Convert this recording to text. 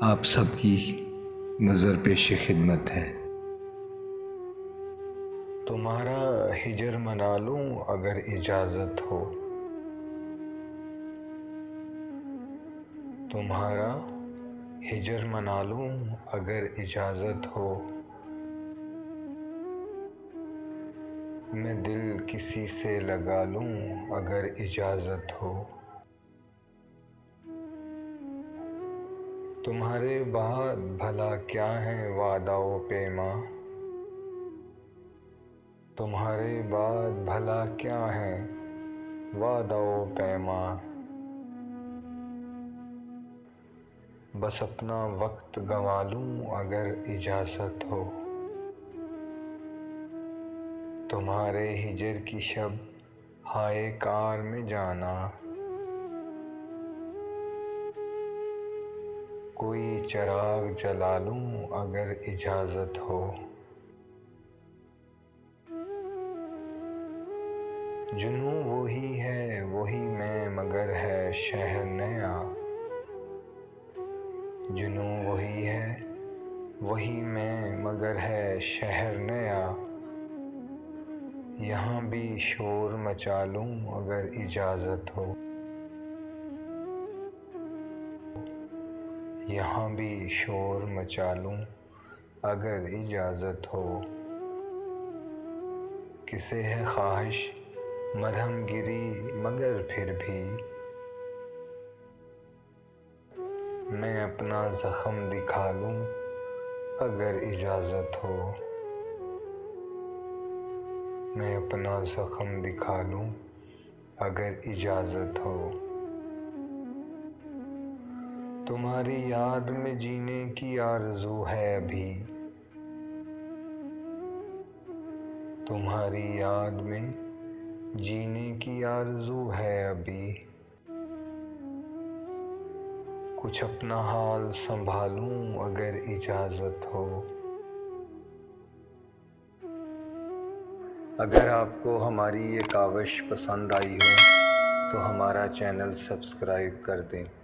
आप सबकी नज़र पेश खिदमत है। तुम्हारा हिजर मना लूं अगर इजाज़त हो, तुम्हारा हिजर मना लूं अगर इजाज़त हो। मैं दिल किसी से लगा लूं अगर इजाज़त हो। तुम्हारे बाद भला क्या है वादा व पैमा, तुम्हारे बाद भला क्या है वादा व पैमा। बस अपना वक्त गंवा लूं अगर इजाज़त हो। तुम्हारे हिजर की शब हाय कार में जाना, कोई चिराग जला लूं अगर इजाज़त हो। जुनूं वही है वही मैं मगर है शहर नया, जुनूं वही है वही मैं मगर है शहर नया। यहाँ भी शोर मचा लूं अगर इजाज़त हो, यहाँ भी शोर मचा लूं अगर इजाज़त हो। किसे है ख्वाहिश मरहम गिरी मगर फिर भी मैं अपना ज़ख्म दिखा लूं अगर इजाज़त हो। मैं अपना ज़ख्म दिखा लूं अगर इजाज़त हो। तुम्हारी याद में जीने की आरज़ू है अभी, तुम्हारी याद में जीने की आरज़ू है अभी। कुछ अपना हाल संभालूं अगर इजाज़त हो। अगर आपको हमारी ये काविश पसंद आई हो तो हमारा चैनल सब्सक्राइब कर दें।